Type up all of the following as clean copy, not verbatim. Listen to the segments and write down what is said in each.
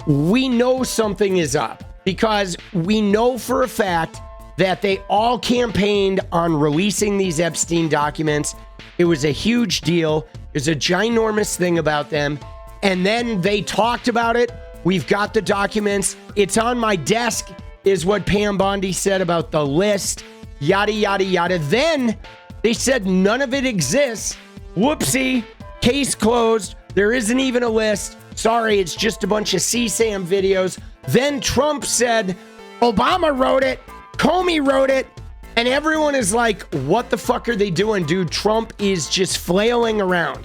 we know something is up because we know for a fact that they all campaigned on releasing these Epstein documents. It was a huge deal. There's a ginormous thing about them. And then they talked about it. We've got the documents. It's on my desk, is what Pam Bondi said about the list. Yada, yada, yada. Then they said none of it exists. Whoopsie. Case closed. There isn't even a list. Sorry, it's just a bunch of 𝗙cie𝗶𝗹𝗆 videos. Then Trump said Obama wrote it. Comey wrote it. And everyone is like, what the fuck are they doing, dude? Trump is just flailing around.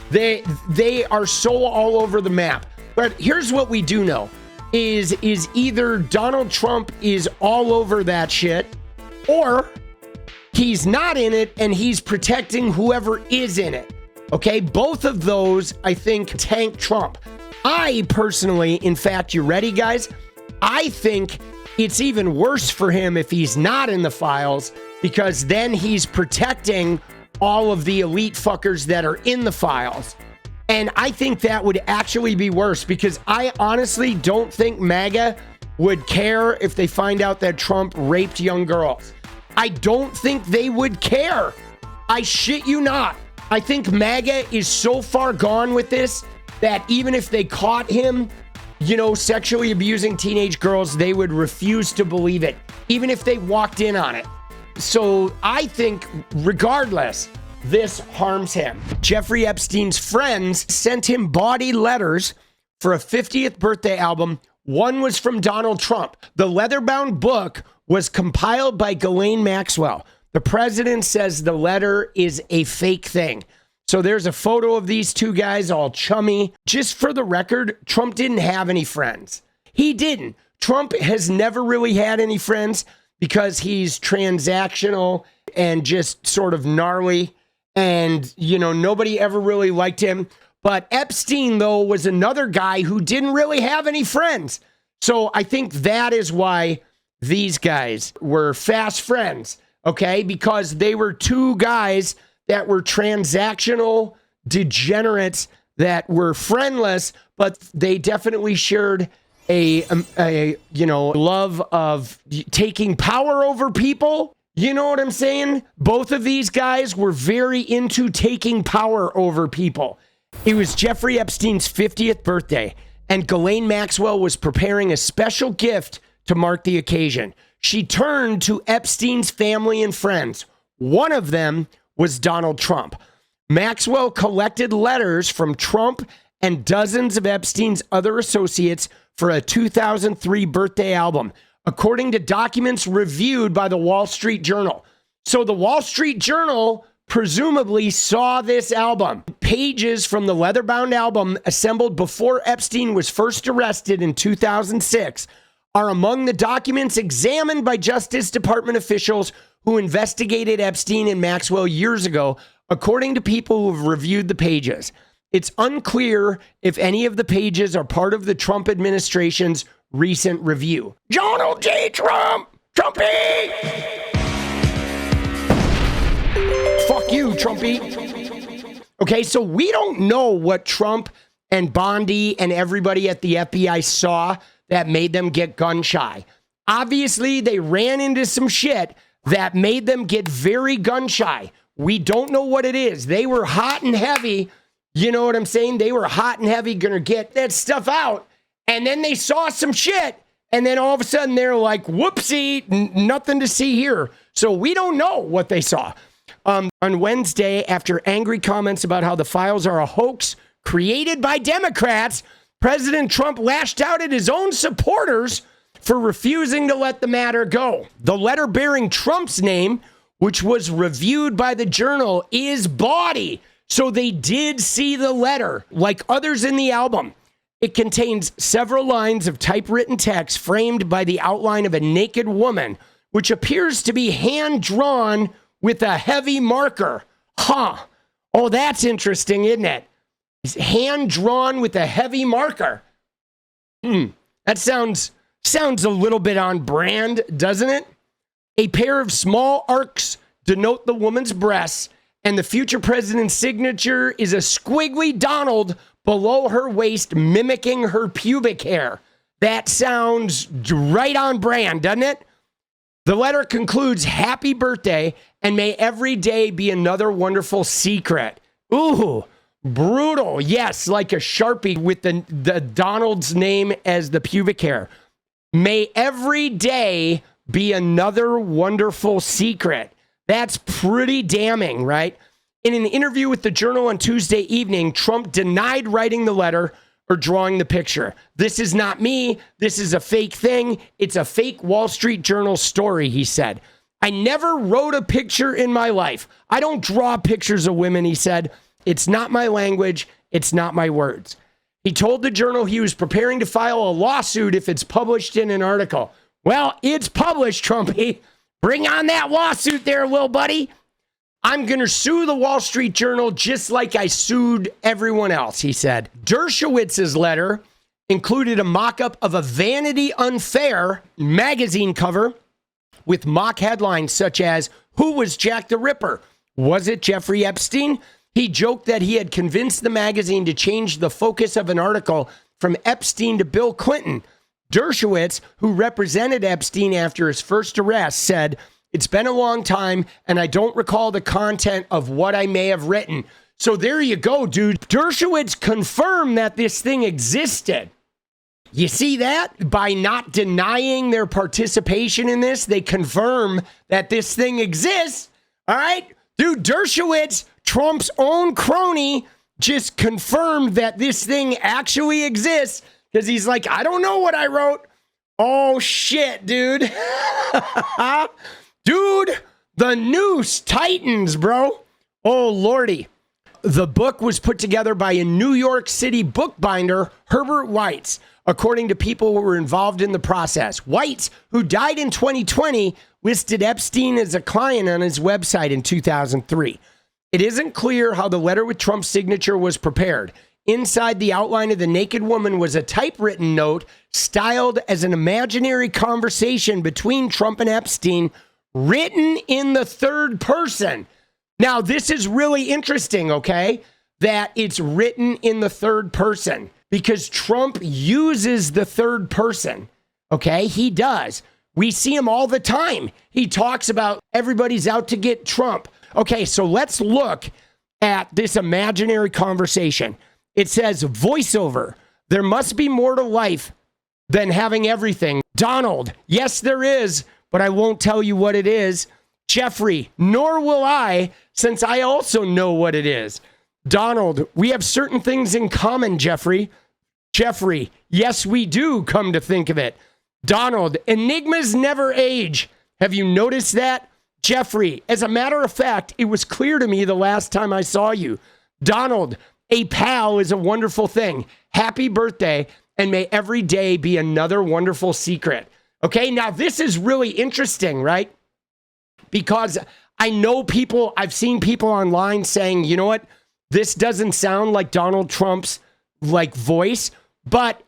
They are so all over the map. But here's what we do know is either Donald Trump is all over that shit, or he's not in it and he's protecting whoever is in it. Okay, both of those, I think, tank Trump. I personally, in fact, you ready, guys? I think it's even worse for him if he's not in the files, because then he's protecting all of the elite fuckers that are in the files. And I think that would actually be worse, because I honestly don't think MAGA would care if they find out that Trump raped young girls. I don't think they would care. I shit you not. I think MAGA is so far gone with this that even if they caught him, sexually abusing teenage girls, they would refuse to believe it, even if they walked in on it. So I think, regardless, this harms him. Jeffrey Epstein's friends sent him bawdy letters for a 50th birthday album. One was from Donald Trump. The leather-bound book was compiled by Ghislaine Maxwell. The president says the letter is a fake thing. So there's a photo of these two guys all chummy. Just for the record, Trump didn't have any friends. He didn't. Trump has never really had any friends because he's transactional and just sort of gnarly. And, nobody ever really liked him. But Epstein, though, was another guy who didn't really have any friends. So I think that is why these guys were fast friends. Okay, because they were two guys that were transactional degenerates that were friendless, but they definitely shared a love of taking power over people. You know what I'm saying? Both of these guys were very into taking power over people. It was Jeffrey Epstein's 50th birthday, and Ghislaine Maxwell was preparing a special gift to mark the occasion. She turned to Epstein's family and friends. One of them was Donald Trump. Maxwell collected letters from Trump and dozens of Epstein's other associates for a 2003 birthday album, according to documents reviewed by the Wall Street Journal. So the Wall Street Journal presumably saw this album. Pages from the leather-bound album assembled before Epstein was first arrested in 2006 are among the documents examined by Justice Department officials who investigated Epstein and Maxwell years ago, according to people who have reviewed the pages. It's unclear if any of the pages are part of the Trump administration's recent review. Donald J. Trump! Trumpy! Fuck you, Trumpy. Okay, so we don't know what Trump and Bondi and everybody at the FBI saw that made them get gun shy. Obviously, they ran into some shit that made them get very gun shy. We don't know what it is. They were hot and heavy. You know what I'm saying? They were hot and heavy, gonna get that stuff out. And then they saw some shit. And then all of a sudden they're like, whoopsie, nothing to see here. So we don't know what they saw. On Wednesday, after angry comments about how the files are a hoax created by Democrats, President Trump lashed out at his own supporters for refusing to let the matter go. The letter bearing Trump's name, which was reviewed by the Journal, is bawdy. So they did see the letter, like others in the album. It contains several lines of typewritten text framed by the outline of a naked woman, which appears to be hand-drawn with a heavy marker. Huh. Oh, that's interesting, isn't it? It's hand-drawn with a heavy marker. That sounds a little bit on brand, doesn't it? A pair of small arcs denote the woman's breasts, and the future president's signature is a squiggly Donald below her waist, mimicking her pubic hair. That sounds right on brand, doesn't it? The letter concludes, happy birthday, and may every day be another wonderful secret. Ooh, brutal. Yes, like a Sharpie with the Donald's name as the pubic hair. May every day be another wonderful secret. That's pretty damning, right? In an interview with the Journal on Tuesday evening, Trump denied writing the letter or drawing the picture. This is not me. This is a fake thing. It's a fake Wall Street Journal story, he said. I never wrote a picture in my life. I don't draw pictures of women, he said. It's not my language. It's not my words. He told the Journal he was preparing to file a lawsuit if it's published in an article. Well, it's published, Trumpy. Bring on that lawsuit there, little buddy. I'm going to sue the Wall Street Journal just like I sued everyone else, he said. Dershowitz's letter included a mock-up of a Vanity Unfair magazine cover with mock headlines such as, who was Jack the Ripper? Was it Jeffrey Epstein? He joked that he had convinced the magazine to change the focus of an article from Epstein to Bill Clinton. Dershowitz, who represented Epstein after his first arrest, said, it's been a long time, and I don't recall the content of what I may have written. So there you go, dude. Dershowitz confirmed that this thing existed. You see that? By not denying their participation in this, they confirm that this thing exists. All right? Dude, Dershowitz, Trump's own crony, just confirmed that this thing actually exists because he's like, I don't know what I wrote. Oh, shit, dude. Dude, the noose tightens, bro. Oh, Lordy. The book was put together by a New York City bookbinder, Herbert Weitz, according to people who were involved in the process. Weitz, who died in 2020, listed Epstein as a client on his website in 2003. It isn't clear how the letter with Trump's signature was prepared. Inside the outline of the naked woman was a typewritten note styled as an imaginary conversation between Trump and Epstein, written in the third person. Now, this is really interesting, okay, that it's written in the third person because Trump uses the third person, okay? He does. We see him all the time. He talks about everybody's out to get Trump. Okay, so let's look at this imaginary conversation. It says, voiceover, there must be more to life than having everything. Donald, yes, there is, but I won't tell you what it is. Jeffrey, nor will I, since I also know what it is. Donald, we have certain things in common, Jeffrey. Jeffrey, yes, we do, come to think of it. Donald, enigmas never age. Have you noticed that? Jeffrey, as a matter of fact, it was clear to me the last time I saw you. Donald, a pal is a wonderful thing. Happy birthday, and may every day be another wonderful secret. Okay, now this is really interesting, right? Because I know people, I've seen people online saying, you know what? This doesn't sound like Donald Trump's like voice, but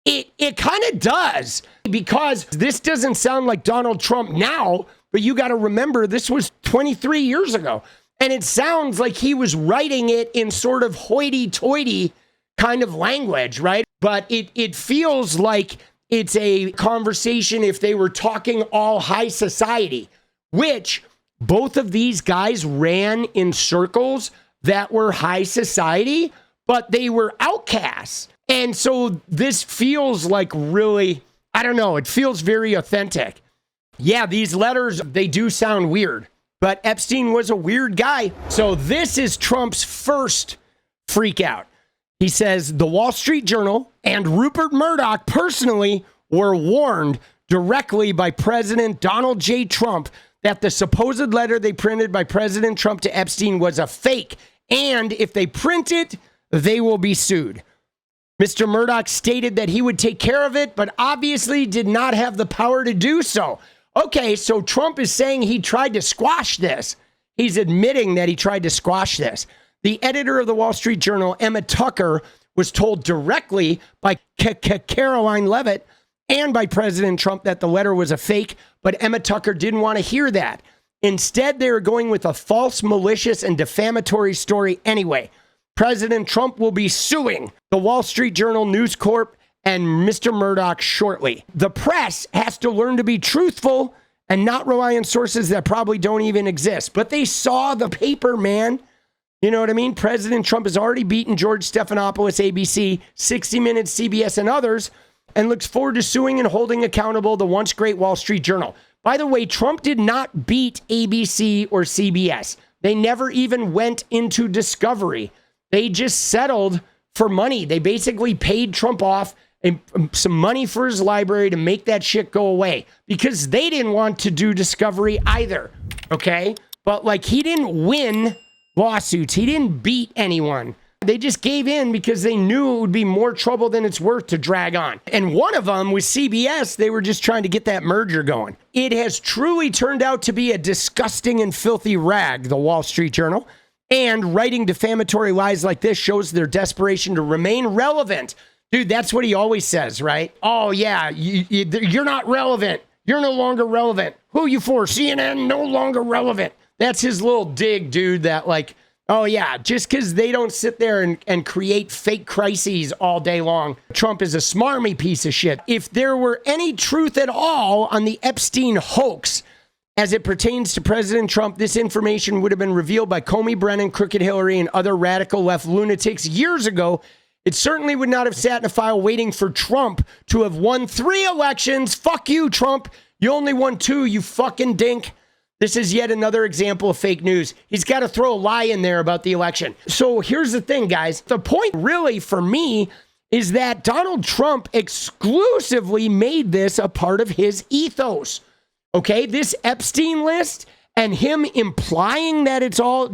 it kind of does, because this doesn't sound like Donald Trump now, but you got to remember this was 23 years ago. And it sounds like he was writing it in sort of hoity-toity kind of language, right? But it feels like it's a conversation if they were talking all high society, which both of these guys ran in circles that were high society, but they were outcasts. And so this feels like really, I don't know, it feels very authentic. Yeah, these letters, they do sound weird, but Epstein was a weird guy. So this is Trump's first freak out. He says the Wall Street Journal and Rupert Murdoch personally were warned directly by President Donald J. Trump that the supposed letter they printed by President Trump to Epstein was a fake. And if they print it, they will be sued. Mr. Murdoch stated that he would take care of it, but obviously did not have the power to do so. Okay, so Trump is saying he tried to squash this. He's admitting that he tried to squash this. The editor of the Wall Street Journal, Emma Tucker, was told directly by Caroline Levitt and by President Trump that the letter was a fake, but Emma Tucker didn't want to hear that. Instead, they were going with a false, malicious, and defamatory story anyway. President Trump will be suing the Wall Street Journal, News Corp, and Mr. Murdoch shortly. The press has to learn to be truthful and not rely on sources that probably don't even exist. But they saw the paper, man. You know what I mean? President Trump has already beaten George Stephanopoulos, ABC, 60 Minutes, CBS, and others, and looks forward to suing and holding accountable the once great Wall Street Journal. By the way, Trump did not beat ABC or CBS. They never even went into discovery. They just settled for money. They basically paid Trump off and some money for his library to make that shit go away because they didn't want to do discovery either. Okay? But like, he didn't win lawsuits. He didn't beat anyone. They just gave in because they knew it would be more trouble than it's worth to drag on. And one of them was CBS. They were just trying to get that merger going. It has truly turned out to be a disgusting and filthy rag, the Wall Street Journal. And writing defamatory lies like this shows their desperation to remain relevant. Dude, that's what he always says, right? Oh, yeah, you're not relevant. You're no longer relevant. Who are you for? CNN, no longer relevant. That's his little dig, dude, that like, oh, yeah, just because they don't sit there and create fake crises all day long, Trump is a smarmy piece of shit. If there were any truth at all on the Epstein hoax, as it pertains to President Trump, this information would have been revealed by Comey, Brennan, Crooked Hillary, and other radical left lunatics years ago. It certainly would not have sat in a file waiting for Trump to have won 3 elections. Fuck you, Trump. You only won 2, you fucking dink. This is yet another example of fake news. He's got to throw a lie in there about the election. So here's the thing, guys. The point really for me is that Donald Trump exclusively made this a part of his ethos. Okay, this Epstein list and him implying that it's all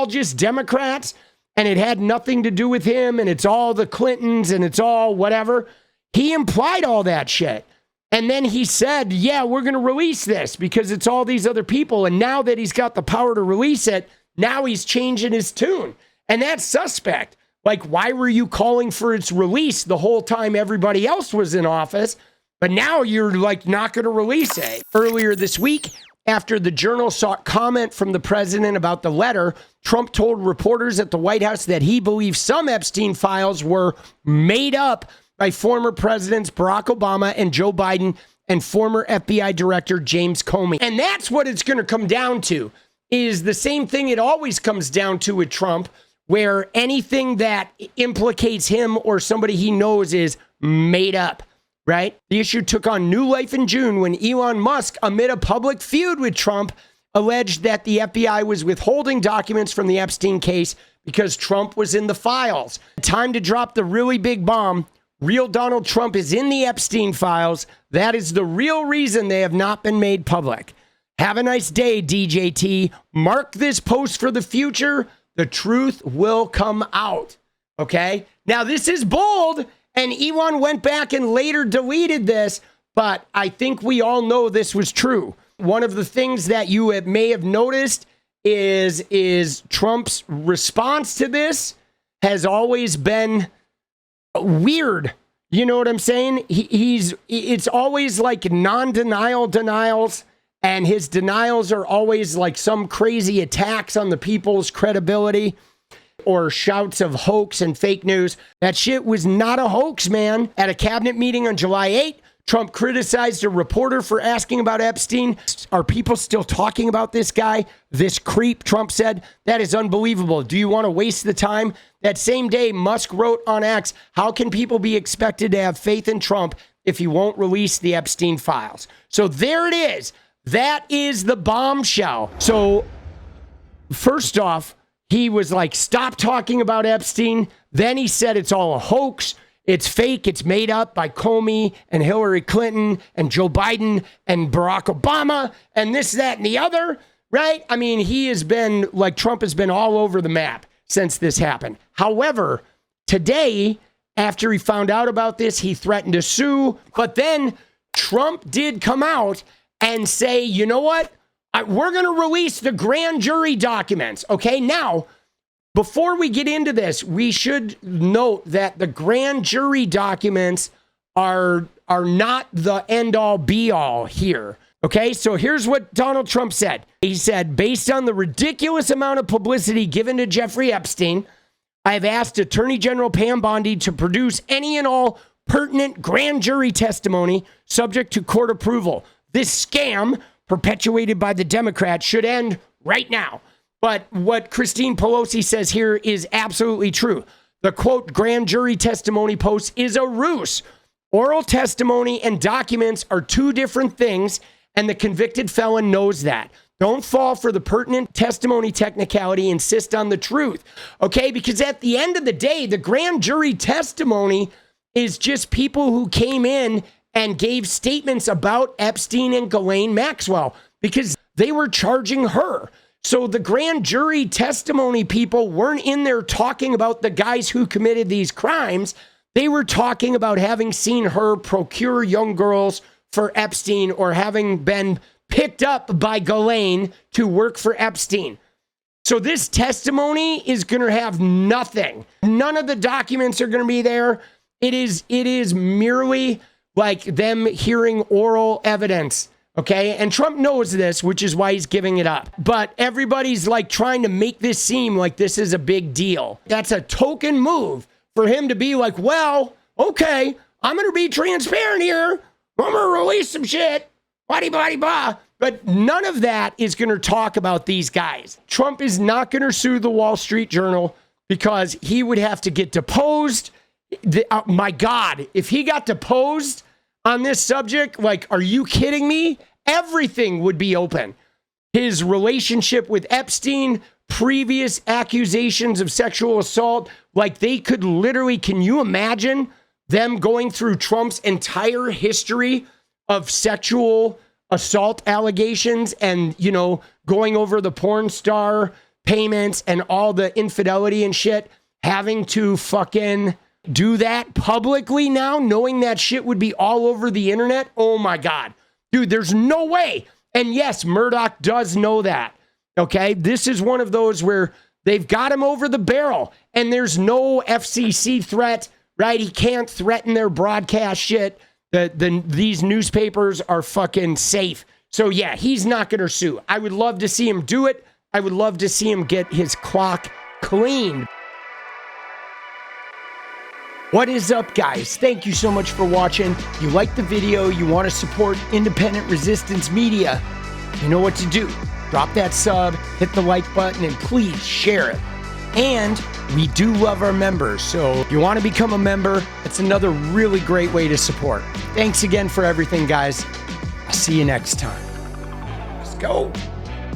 just Democrats and it had nothing to do with him and it's all the Clintons and it's all whatever. He implied all that shit. And then he said, yeah, we're going to release this because it's all these other people. And now that he's got the power to release it, now he's changing his tune. And that's suspect. Like, why were you calling for its release the whole time everybody else was in office? But now you're like not going to release it. Earlier this week, after the Journal sought comment from the president about the letter, Trump told reporters at the White House that he believes some Epstein files were made up by former presidents Barack Obama and Joe Biden and former FBI Director James Comey. And that's what it's going to come down to, is the same thing it always comes down to with Trump, where anything that implicates him or somebody he knows is made up. Right? The issue took on new life in June when Elon Musk, amid a public feud with Trump, alleged that the FBI was withholding documents from the Epstein case because Trump was in the files. Time to drop the really big bomb. Real Donald Trump is in the Epstein files. That is the real reason they have not been made public. Have a nice day, DJT. Mark this post for the future. The truth will come out. Okay? Now, this is bold. And Elon went back and later deleted this, but I think we all know this was true. One of the things that you may have noticed is Trump's response to this has always been weird. You know what I'm saying? It's always like non-denial denials, and his denials are always like some crazy attacks on the people's credibility, or shouts of hoax and fake news. That shit was not a hoax, man. At a cabinet meeting on July 8th, Trump criticized a reporter for asking about Epstein. Are people still talking about this guy? This creep, Trump said. That is unbelievable. Do you want to waste the time? That same day, Musk wrote on X, how can people be expected to have faith in Trump if he won't release the Epstein files? So there it is. That is the bombshell. So first off, he was like, stop talking about Epstein. Then he said it's all a hoax. It's fake. It's made up by Comey and Hillary Clinton and Joe Biden and Barack Obama and this, that, and the other, right? I mean, he has been like, Trump has been all over the map since this happened. However, today, after he found out about this, he threatened to sue. But then Trump did come out and say, you know what? We're going to release the grand jury documents. Okay, now, before we get into this, we should note that the grand jury documents are not the end-all, be-all here. Okay, so here's what Donald Trump said. He said, based on the ridiculous amount of publicity given to Jeffrey Epstein, I have asked Attorney General Pam Bondi to produce any and all pertinent grand jury testimony subject to court approval. This scam perpetuated by the Democrats should end right now. But what Christine Pelosi says here is absolutely true. The quote grand jury testimony post is a ruse. Oral testimony and documents are two different things, and the convicted felon knows that. Don't fall for the pertinent testimony technicality. Insist on the truth. Okay? Because at the end of the day, the grand jury testimony is just people who came in and gave statements about Epstein and Ghislaine Maxwell because they were charging her. So the grand jury testimony people weren't in there talking about the guys who committed these crimes. They were talking about having seen her procure young girls for Epstein or having been picked up by Ghislaine to work for Epstein. So this testimony is going to have nothing. None of the documents are going to be there. It is merely like them hearing oral evidence. Okay. And Trump knows this, which is why he's giving it up. But everybody's like trying to make this seem like this is a big deal. That's a token move for him to be like, well, okay, I'm going to be transparent here. I'm going to release some shit. Blah. But none of that is going to talk about these guys. Trump is not going to sue the Wall Street Journal because he would have to get deposed. My God, if he got deposed on this subject, like, are you kidding me? Everything would be open. His relationship with Epstein, previous accusations of sexual assault, like they could literally, can you imagine them going through Trump's entire history of sexual assault allegations and, you know, going over the porn star payments and all the infidelity and shit, having to fucking do that publicly now, knowing that shit would be all over the internet? Oh my God. Dude, there's no way. And yes, Murdoch does know that. Okay. This is one of those where they've got him over the barrel and there's no FCC threat, right? He can't threaten their broadcast shit. These newspapers are fucking safe. So yeah, he's not going to sue. I would love to see him do it. I would love to see him get his clock cleaned. What is up, guys? Thank you so much for watching. You like the video, you want to support independent resistance media, you know what to do. Drop that sub, hit the like button, and please share it. And we do love our members, so if you want to become a member, it's another really great way to support. Thanks again for everything, guys. I'll see you next time. Let's go.